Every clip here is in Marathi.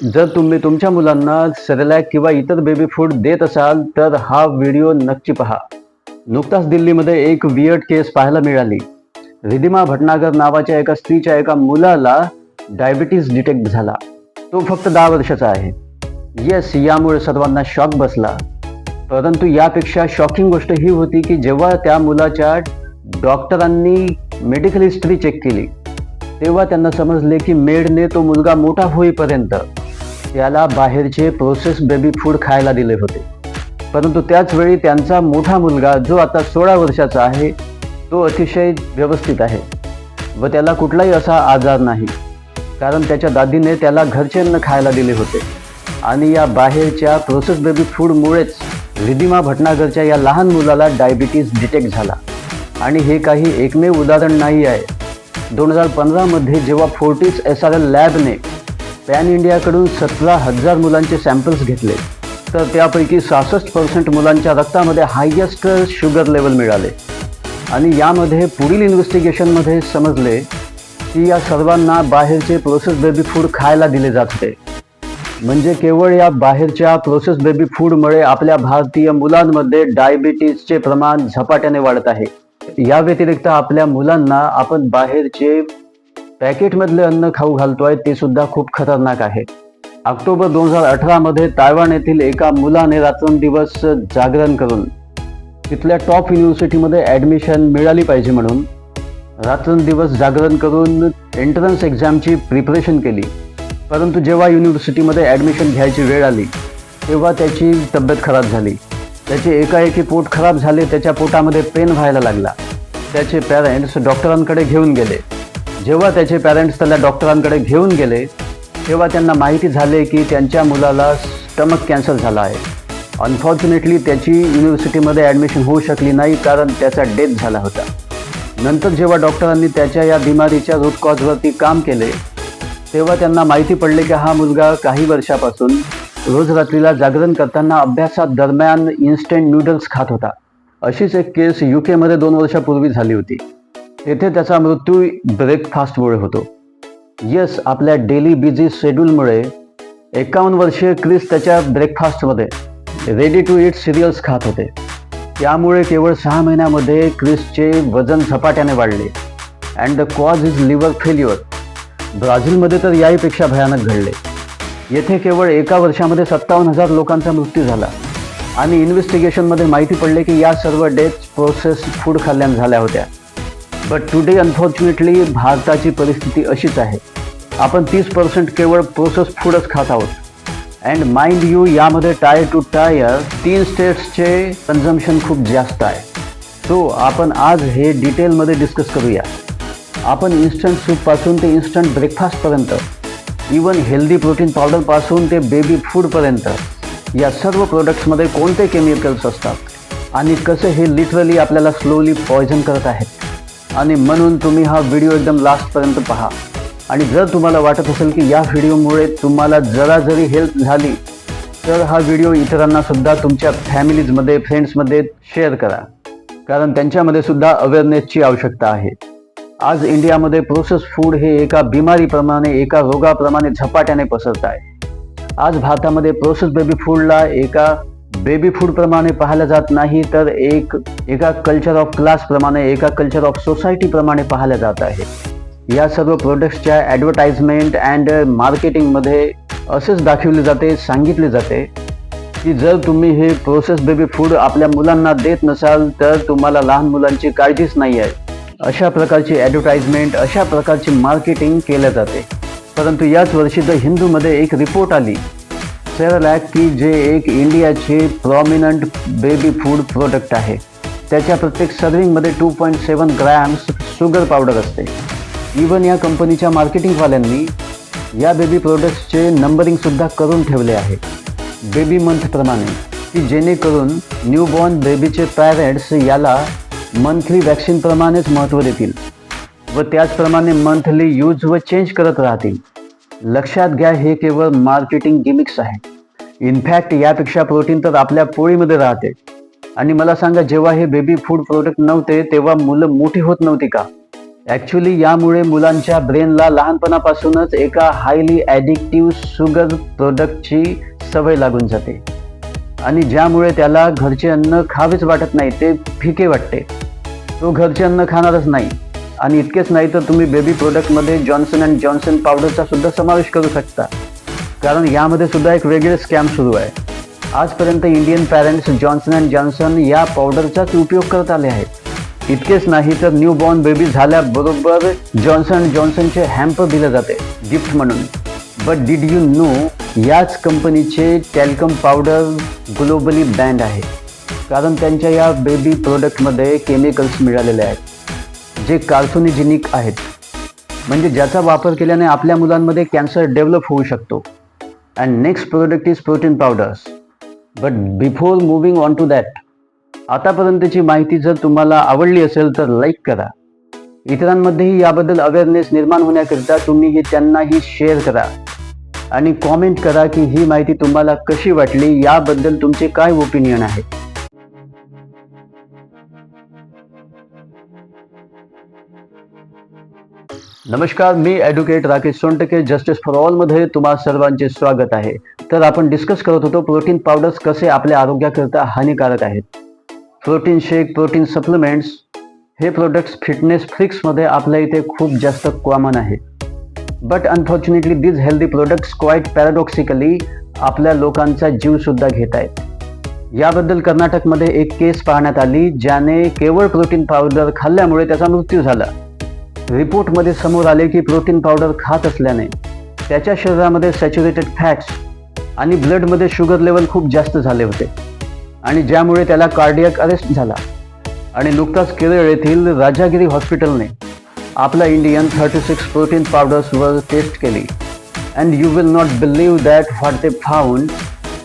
जर तुम्ही तुमच्या मुलांना सेरेलॅक किंवा इतर बेबी फूड देत असाल तर हा व्हिडिओ नक्की पहा. नुकताच दिल्लीमध्ये एक वियर्ड केस पाहायला मिळाली. रिधिमा भटनागर नावाच्या एका स्त्रीच्या एका मुलाला डायबिटीज डिटेक्ट झाला. तो फक्त 10 वर्षाचा आहे. येस, यामुळे सर्वांना शॉक बसला. परंतु यापेक्षा शॉकिंग गोष्ट ही होती की जेव्हा त्या मुलाच्या डॉक्टरांनी मेडिकल हिस्ट्री चेक केली तेव्हा त्यांना समजले की मेडने तो मुलगा मोठा होईपर्यंत त्याला बाहेरचे प्रोसेस बेबी फूड खायला दिले होते. परंतु त्याच वेळी त्यांचा मोठा मुलगा जो आता 16 वर्षाचा आहे तो अतिशय व्यवस्थित आहे व त्याला कुठलाही असा आजार नाही, कारण त्याच्या दादीने त्याला घरचे अन्न खायला दिले होते. आणि या बाहेरच्या प्रोसेस बेबी फूडमुळेच रिधिमा भटनागरच्या या लहान मुलाला डायबिटीज डिटेक्ट झाला. आणि हे काही एकमेव उदाहरण नाही आहे. 2015 मध्ये जेव्हा फोर्टिस SRL लॅबने पॅन इंडियाकडून 17,000 मुलांचे सॅम्पल्स घेतले तर त्यापैकी 66% मुलांच्या रक्तामध्ये हायेस्ट शुगर लेवल मिळाले. आणि यामध्ये पुढील इन्व्हेस्टिगेशनमध्ये समजले की या सर्वांना बाहेरचे प्रोसेस बेबी फूड खायला दिले जात होते. म्हणजे केवळ या बाहेरच्या प्रोसेस बेबी फूडमुळे आपल्या भारतीय मुलांमध्ये डायबिटीजचे प्रमाण झपाट्याने वाढत आहे. या व्यतिरिक्त आपल्या मुलांना आपण बाहेरचे पॅकेटमधले अन्न खाऊ घालतोय ते सुद्धा खूप खतरनाक आहे. ऑक्टोबर 2018 मध्ये तायवान येथील एका मुलाने रात्रंदिवस जागरण करून तिथल्या टॉप युनिव्हर्सिटीमध्ये ॲडमिशन मिळाली पाहिजे म्हणून रात्रंदिवस जागरण करून एंट्रन्स एक्झामची प्रिपरेशन केली. परंतु जेव्हा युनिव्हर्सिटीमध्ये ॲडमिशन घ्यायची वेळ आली तेव्हा त्याची तब्येत खराब झाली. त्याचे एकाएकी पोट खराब झाले, त्याच्या पोटामध्ये पेन व्हायला लागला. त्याचे पॅरेंट्स डॉक्टरांकडे घेऊन गेले. जेव्हा त्याचे पॅरेंट्स त्याला डॉक्टरांकडे घेऊन गेले तेव्हा त्यांना माहिती झाले की त्यांच्या मुलाला स्टमक कॅन्सर झाला आहे. अनफॉर्च्युनेटली त्याची युनिव्हर्सिटीमध्ये ॲडमिशन होऊ शकली नाही, कारण त्याचा डेथ झाला होता. नंतर जेव्हा डॉक्टरांनी त्याच्या या बिमारीच्या रूट कॉजवरती काम केले तेव्हा त्यांना माहिती पडले की हा मुलगा काही वर्षापासून रोज रात्रीला जागरण करताना अभ्यासात दरम्यान इन्स्टंट नूडल्स खात होता. अशीच एक केस UK मध्ये 2 वर्षापूर्वी झाली होती. तेथे त्याचा मृत्यू ब्रेकफास्टमुळे होतो. येस, आपल्या डेली बिझी शेड्यूलमुळे 51 वर्षीय क्रिस त्याच्या ब्रेकफास्टमध्ये रेडी टू ईट सिरियल्स खात होते. त्यामुळे केवळ 6 महिन्यामध्ये क्रिसचे वजन झपाट्याने वाढले. And the cause is liver failure. ब्राझीलमध्ये तर याहीपेक्षा भयानक घडले. येथे केवळ एका वर्षामध्ये 57,000 लोकांचा मृत्यू झाला. आणि इन्व्हेस्टिगेशनमध्ये माहिती पडले की या सर्व डेथ्स प्रोसेस फूड खाल्ल्याने झाल्या होत्या. बट टुडे अनफॉर्च्युनेटली भारताची परिस्थिती अशीच आहे. आपण 30% केवळ प्रोसेस फूडच खात आहोत. अँड माइंड यू, यामध्ये टायर टू टायर 3 स्टेट्सचे कन्झम्पशन खूप जास्त आहे. सो आपण आज हे डिटेलमध्ये डिस्कस करूया. आपण इन्स्टंट सूपपासून ते इन्स्टंट ब्रेकफास्टपर्यंत, इवन हेल्दी प्रोटीन पावडरपासून ते बेबी फूडपर्यंत या सर्व प्रोडक्ट्समध्ये कोणते केमिकल्स असतात आणि कसे हे लिटरली आपल्याला स्लोली पॉयझन करत आहेत. आणि म्हणून तुम्ही हा व्हिडिओ एकदम लास्टपर्यंत पहा. आणि जर तुम्हाला वाटत असेल की या व्हिडिओमुळे तुम्हाला जरा जरी हेल्प झाली तर हा व्हिडिओ इतरांना सुद्धा तुमच्या फॅमिलीजमध्ये, फ्रेंड्समध्ये शेअर करा, कारण त्यांच्यामध्ये सुद्धा अवेअरनेसची आवश्यकता आहे. आज इंडियामध्ये प्रोसेस फूड हे एका बिमारीप्रमाणे, एका रोगाप्रमाणे झपाट्याने पसरत आहे. आज भारतामध्ये प्रोसेस बेबी फूडला एका बेबी फूडप्रमाणे पाहिलं जात नाही, तर एका कल्चर ऑफ क्लासप्रमाणे, एका कल्चर ऑफ सोसायटीप्रमाणे पाहिलं जात आहे. या सर्व प्रोडक्ट्सच्या ॲडव्हर्टाइजमेंट अँड मार्केटिंगमध्ये असेच दाखवले जाते, सांगितले जाते की जर तुम्ही हे प्रोसेस बेबी फूड आपल्या मुलांना देत नसाल तर तुम्हाला लहान मुलांची काळजीच नाही आहे. अशा प्रकारची ॲडव्हर्टाइजमेंट, अशा प्रकारची मार्केटिंग केल्या जाते. परंतु याच वर्षी द हिंदूमध्ये एक रिपोर्ट आली सेरेलॅक, की जे एक इंडियाचे प्रॉमिनंट बेबी फूड प्रोडक्ट आहे. त्याच्या प्रत्येक सर्विंगमध्ये 2.7 ग्रॅम्स शुगर पावडर असते. इवन या कंपनीच्या मार्केटिंगवाल्यांनी या बेबी प्रोडक्ट्सचे नंबरिंगसुद्धा करून ठेवले आहे बेबी मंथप्रमाणे, की जेणेकरून न्यूबॉर्न बेबीचे पॅरेंट्स याला मंथली वॅक्सिनप्रमाणेच महत्त्व देतील व त्याचप्रमाणे मंथली यूज व चेंज करत राहतील. लक्षात घ्या, हे केवळ मार्केटिंग गिमिक्स आहे. इनफॅक्ट यापेक्षा प्रोटीन तर आपल्या पोळीमध्ये राहते. आणि मला सांगा, जेव्हा हे बेबी फूड प्रोडक्ट नव्हते तेव्हा मुलं मोठी होत नव्हती का? ॲक्च्युली यामुळे मुलांच्या ब्रेनला लहानपणापासूनच एका हायली ॲडिक्टिव्ह शुगर प्रोडक्टची सवय लागून जाते आणि ज्यामुळे त्याला घरचे अन्न खावेच वाटत नाही, ते फिके वाटते. तो घरचे अन्न खाणारच नाही. आणि इतकेच नाही तर तुम्ही बेबी प्रोडक्टमध्ये जॉन्सन अँड जॉन्सन पावडरचा सुद्धा समावेश करू शकता, कारण यामध्ये सुद्धा एक वेगळे स्कॅम सुरू आहे. आजपर्यंत Indian parents Johnson and Johnson या पावडरचाच उपयोग करत आले आहेत. इतकेच नाही तर न्यू बॉर्न बेबी झाल्याबरोबर जॉन्सन अँड जॉन्सनचे हॅम्पर दिले जाते गिफ्ट म्हणून. बट डिड यू नो याच कंपनीचे टॅल्कम पावडर ग्लोबली बॅन्ड आहे, कारण त्यांच्या या बेबी प्रोडक्टमध्ये केमिकल्स मिळालेले आहेत जे कार्सिनोजेनिक आहेत, म्हणजे ज्याचा वापर केल्याने आपल्या मुलांमध्ये कॅन्सर डेव्हलप होऊ शकतो. And next product is protein powders. But before moving on to that, आतापर्यंतची माहिती जर तुम्हाला आवडली असेल तर लाईक करा. इतरांमध्येही याबद्दल अवेअरनेस निर्माण होण्याकरिता तुम्ही त्यांनाही शेअर करा आणि कॉमेंट करा की ही माहिती तुम्हाला कशी वाटली, याबद्दल तुमचे काय ओपिनियन आहे. नमस्कार, मी advocate Rakesh Sontakke, justice for ऑलमध्ये तुम्हा सर्वांचे स्वागत आहे. तर आपण डिस्कस करत होतो प्रोटीन पावडर्स कसे आपल्या आरोग्याकरिता हानिकारक आहेत. प्रोटीन शेक, प्रोटीन सप्लिमेंट्स हे प्रोडक्ट्स फिटनेस फ्रिक्समध्ये आपल्या इथे खूप जास्त कॉमन आहे. But unfortunately these healthy products quite paradoxically आपल्या लोकांचा जीवसुद्धा घेत आहेत. याबद्दल कर्नाटकमध्ये एक केस पाहण्यात आली, ज्याने केवळ प्रोटीन पावडर खाल्ल्यामुळे त्याचा मृत्यू झाला. रिपोर्टमध्ये समोर आले की प्रोटीन पावडर खात असल्याने त्याच्या शरीरामध्ये सॅच्युरेटेड फॅट्स आणि ब्लडमध्ये शुगर लेवल खूप जास्त झाले होते आणि ज्यामुळे त्याला कार्डियक अरेस्ट झाला. आणि नुकताच केरळ येथील राजागिरी हॉस्पिटलने आपला इंडियन 36 प्रोटीन पावडर्सवर टेस्ट केली. And you will not believe that what they found.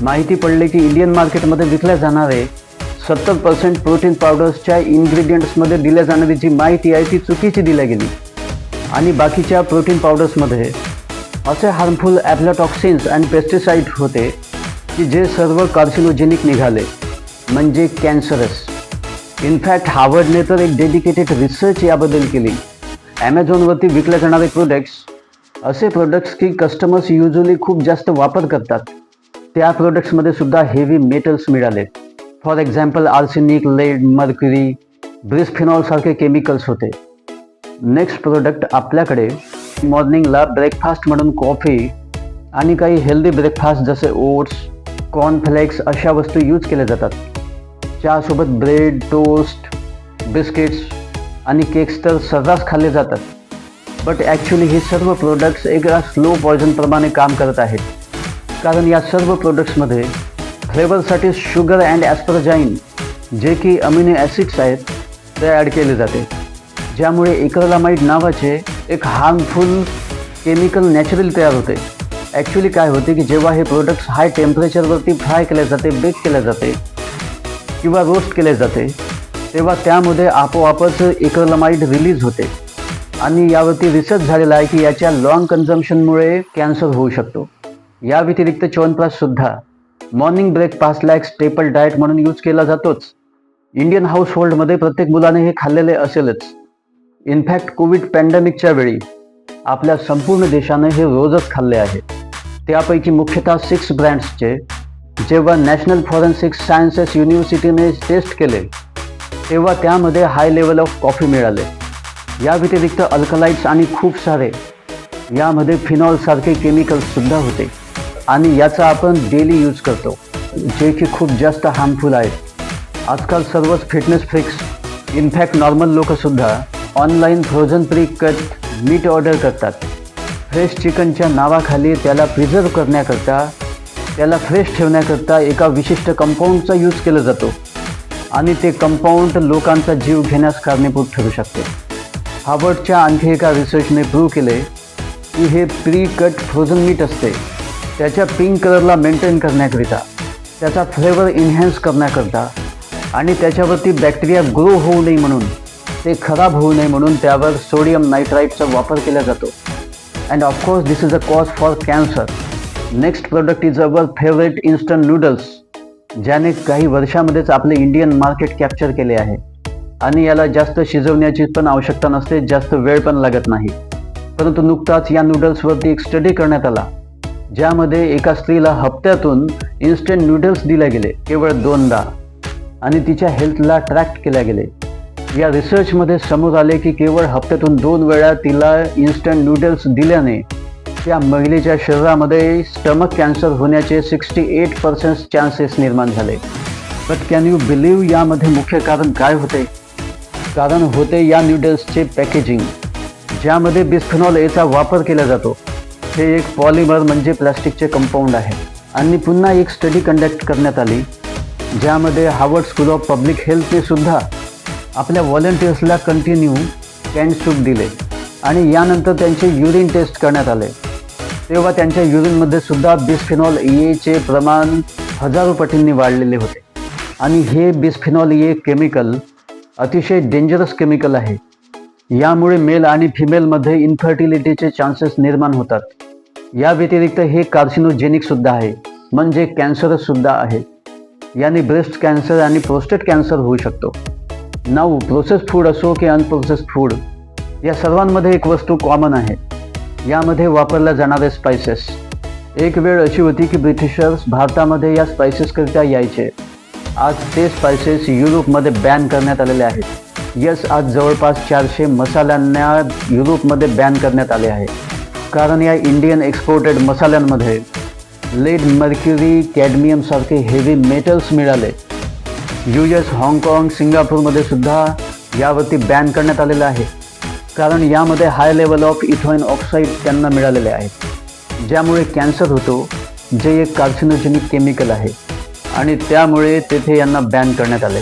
माहिती पडले की इंडियन मार्केटमध्ये विकल्या जाणारे 70% प्रोटीन पावडर्सच्या इन्ग्रेडियंट्समध्ये दिल्या जाणारी जी माहिती आहे ती चुकीची दिल्या गेली आणि बाकीच्या प्रोटीन पावडर्समध्ये असे हार्मफुल ॲफ्लाटॉक्सिन्स अँड पेस्टिसाइड होते की जे सर्व कार्सिनोजेनिक निघाले, म्हणजे कॅन्सरस. इनफॅक्ट हार्वर्डने तर एक डेडिकेटेड रिसर्च याबद्दल केली. ॲमेझॉनवरती विकल्या जाणारे प्रोडक्ट्स असे प्रोडक्ट्स की कस्टमर्स युजली खूप जास्त वापर करतात, त्या प्रोडक्ट्समध्ये सुद्धा हेवी मेटल्स मिळाले. For example arsenic, lead, mercury, bisphenol सारखे केमिकल्स होते. नेक्स्ट प्रोडक्ट आपल्याकडे मॉर्निंगला ब्रेकफास्ट म्हणून कॉफी आणि काही हेल्दी ब्रेकफास्ट जसे ओट्स, कॉर्नफ्लेक्स अशा वस्तू यूज केल्या जातात. चहासोबत ब्रेड, टोस्ट, बिस्किट्स आणि केक्स तर सर्रास खाल्ले जातात. बट ॲक्च्युली हे सर्व प्रोडक्ट्स एका स्लो पॉयझनप्रमाणे काम करत आहेत, कारण या सर्व प्रोडक्ट्समध्ये फ्लेवरसाठी शुगर अँड ॲस्परजाईन, जे की अमिनो ॲसिड्स आहेत, ते ॲड केले जाते, ज्यामुळे एक्रिलामाइड नावाचे एक हार्मफुल केमिकल नॅचरली तयार होते. ॲक्च्युली काय होते की जेव्हा हे प्रोडक्ट्स हाय टेम्परेचरवरती फ्राय केले जाते, बेक केले जाते किंवा रोस्ट केले जाते, तेव्हा त्यामध्ये आपोआपच एक्रिलामाइड रिलीज होते आणि यावरती रिसर्च झालेला आहे की याच्या लॉंग कन्झम्पशनमुळे कॅन्सर होऊ शकतो. या व्यतिरिक्त च्यवनप्राशसुद्धा मॉर्निंग ब्रेकफास्टला एक स्टेपल डाएट म्हणून यूज केला जातोच. इंडियन हाऊसहोल्डमध्ये प्रत्येक मुलाने हे खाल्लेले असेलच. इनफॅक्ट कोविड पॅन्डेमिकच्या वेळी आपल्या संपूर्ण देशाने हे रोजच खाल्ले आहे. त्यापैकी मुख्यतः 6 ब्रँड्सचे जेव्हा नॅशनल फॉरेन्सिक सायन्सेस युनिव्हर्सिटीने टेस्ट केले तेव्हा त्यामध्ये हाय लेवल ऑफ कॉफी मिळाले. या व्यतिरिक्त अल्कलाइट्स आणि खूप सारे यामध्ये फिनॉलसारखे केमिकल्ससुद्धा होते आणि याचा आपण डेली यूज करतो, जे की खूप जास्त हार्मफुल आहेत. आजकाल सर्वच फिटनेस फ्रिक्स, इनफॅक्ट नॉर्मल लोकंसुद्धा online frozen pre cut meat order करतात. फ्रेश चिकनच्या नावाखाली त्याला प्रिझर्व करण्याकरता, त्याला फ्रेश ठेवण्याकरता एका विशिष्ट कंपाऊंडचा यूज केला जातो आणि ते कंपाऊंड लोकांचा जीव घेण्यास कारणीभूत ठरू शकते. हार्वर्डच्या आणखी एका रिसर्चने प्रूव्ह केले की हे प्री कट फ्रोझन मीट असते, त्याच्या पिंक कलरला मेंटेन करण्याकरिता, त्याचा फ्लेवर इन्हॅन्स करण्याकरता आणि त्याच्यावरती बॅक्टेरिया ग्रो होऊ नये म्हणून, ते खराब होऊ नये म्हणून त्यावर सोडियम नायट्राईटचा वापर केला जातो. And of course this is a cause for cancer. Next product is our favourite instant noodles, ज्याने काही वर्षामध्येच आपले इंडियन मार्केट कॅप्चर केले आहे. आणि याला जास्त शिजवण्याची पण आवश्यकता नसते, जास्त वेळ पण लागत नाही. परंतु नुकताच या नूडल्सवरती एक स्टडी करण्यात आला, ज्यामध्ये एका स्त्रीला हप्त्यातून इन्स्टंट नूडल्स दिले गेले केवळ 2दा आणि तिच्या हेल्थला ट्रॅक केल्या गेले. या रिसर्चमध्ये समोर आले की केवळ हप्त्यातून 2 वेळा तिला इन्स्टंट नूडल्स दिल्याने त्या महिलेच्या शरीरामध्ये स्टमक कॅन्सर होण्याचे 68% चान्सेस निर्माण झाले. बट कॅन यू बिलीव्ह यामध्ये मुख्य कारण काय होते? कारण होते या नूडल्सचे पॅकेजिंग, ज्यामध्ये बिस्फेनॉल एचा वापर केला जातो. हे एक पॉलिमर म्हणजे प्लास्टिकचे कंपाऊंड आहे. आणि पुन्हा एक स्टडी कंडक्ट करण्यात आली, ज्यामध्ये हार्वर्ड स्कूल ऑफ पब्लिक हेल्थने सुद्धा आपल्या व्हॉलंटियर्सला कंटिन्यू कॅन्ड सूप दिले आणि यानंतर त्यांचे युरिन टेस्ट करण्यात आले. तेव्हा त्यांच्या युरिनमध्ये सुद्धा बिस्फेनॉल एचे प्रमाण हजारो पटींनी वाढलेले होते. आणि हे बिस्फेनॉल ए केमिकल अतिशय डेंजरस केमिकल आहे. यामुळे मेल आणि फिमेलमध्ये इन्फर्टिलिटीचे चान्सेस निर्माण होतात. या व्यतिरिक्त हे कार्सिनोजेनिक सुद्धा आहे, म्हणजे कॅन्सरस सुद्धा आहे. याने ब्रेस्ट कॅन्सर आणि प्रोस्टेट कॅन्सर होऊ शकतो. नाऊ प्रोसेस्ड फूड असो की अनप्रोसेस्ड फूड, या सर्वांमध्ये एक वस्तू कॉमन आहे, यामध्ये वापरल्या जाणारे स्पायसेस. एक वेळ अशी होती की ब्रिटिशर्स भारतामध्ये या स्पायसेसकरिता यायचे. आज ते स्पायसेस युरोपमध्ये बॅन करण्यात आलेले आहेत. यस, आज जवळपास 400 मसाल्यांना युरोपमध्ये बॅन करण्यात आले आहे, कारण या इंडियन एक्सपोर्टेड मसाल्यांमध्ये लेड, मर्क्युरी, कॅडमियम सारखे हेवी मेटल्स मिळाले. US, हाँगकाँग, सिंगापूरमध्ये सुद्धा यावरती बॅन करण्यात आलेलं आहे, कारण यामध्ये हाय लेवल ऑफ इथॉइन ऑक्साईड त्यांना मिळालेले आहेत, ज्यामुळे कॅन्सर होतो, जे एक कार्सिनोजेनिक केमिकल आहे आणि त्यामुळे तेथे यांना बॅन करण्यात आले.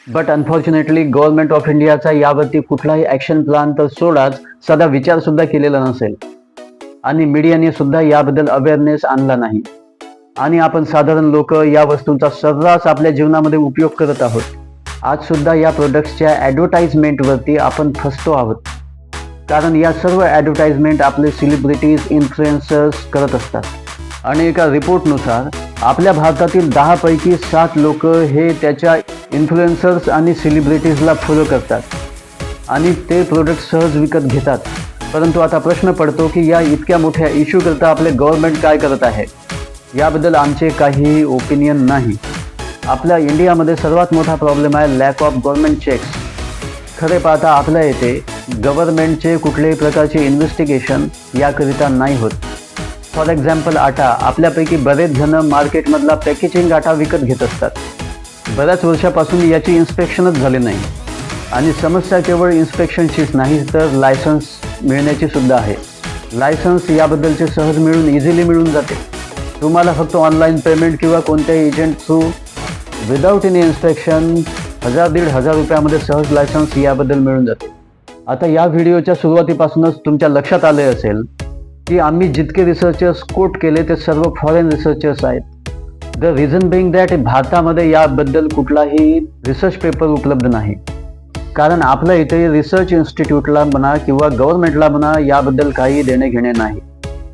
बट अनफॉर्च्युनेटली गव्हर्नमेंट ऑफ इंडियाचा यावरती कुठलाही ॲक्शन प्लॅन तर सोडाच, साधा विचारसुद्धा केलेला नसेल आणि मीडियाने सुद्धा याबद्दल अवेअरनेस आणला नाही. आणि आपण साधारण लोक या वस्तूंचा सर्रास आपल्या जीवनामध्ये उपयोग करत आहोत. आजसुद्धा या प्रोडक्ट्सच्या ॲडव्हर्टाइजमेंटवरती आपण फसतो आहोत, कारण या सर्व ॲडव्हर्टाइजमेंट आपले सेलिब्रिटीज, इन्फ्लुएन्सर्स करत असतात. आणि एका रिपोर्टनुसार आपल्या भारतातील 10 पैकी 7 लोक हे त्याच्या इन्फ्लुएन्सर्स आणि सेलिब्रिटीजला फॉलो करतात आणि ते प्रोडक्ट सहज विकत घेतात. परंतु आता प्रश्न पडतो की या इतक्या मोठ्या इश्यू करता आपले गव्हर्नमेंट काय करत आहे? याबद्दल आमचे काही ओपिनियन नाही. आपल्या इंडियामध्ये सर्वात मोठा प्रॉब्लेम आहे लॅक ऑफ गव्हर्नमेंट चेक्स. खरे पाहता आपल्या येथे गव्हर्नमेंटचे कुठल्याही प्रकारचे इन्व्हेस्टिगेशन याकरिता नाही होत. फॉर एक्झाम्पल आटा, आपल्यापैकी बरेच जण मार्केटमधला पॅकेजिंग आटा विकत घेत असतात. बऱ्याच वर्षापासून याची इन्स्पेक्शनच झाले नाही आणि समस्या केवळ इन्स्पेक्शनचीच नाही तर लायसन्स मिळण्याची सुद्धा आहे. लायसन्स याबद्दलचे सहज इझिली मिळून जाते. तुम्हाला फक्त ऑनलाईन पेमेंट किंवा कोणत्याही agent through without any inspection 1000-1500 रुपयामध्ये सहज लायसन्स याबद्दल मिळून जाते. आता या व्हिडिओच्या सुरुवातीपासूनच तुमच्या लक्षात आले असेल की आम्ही जितके रिसर्चर्स कोट केले ते सर्व फॉरेन रिसर्चर्स आहेत. द रिझन बिंग दॅट भारतामध्ये याबद्दल कुठलाही रिसर्च पेपर उपलब्ध नाही, कारण आपल्या इथे रिसर्च इन्स्टिट्यूटला म्हणा किंवा गव्हर्नमेंटला म्हणा याबद्दल काही देणे घेणे नाही.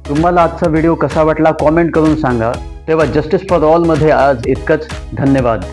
तुम्हाला आजचा व्हिडिओ कसा वाटला कॉमेंट करून सांगा. तेव्हा जस्टिस फॉर ऑलमध्ये आज इतकंच. धन्यवाद.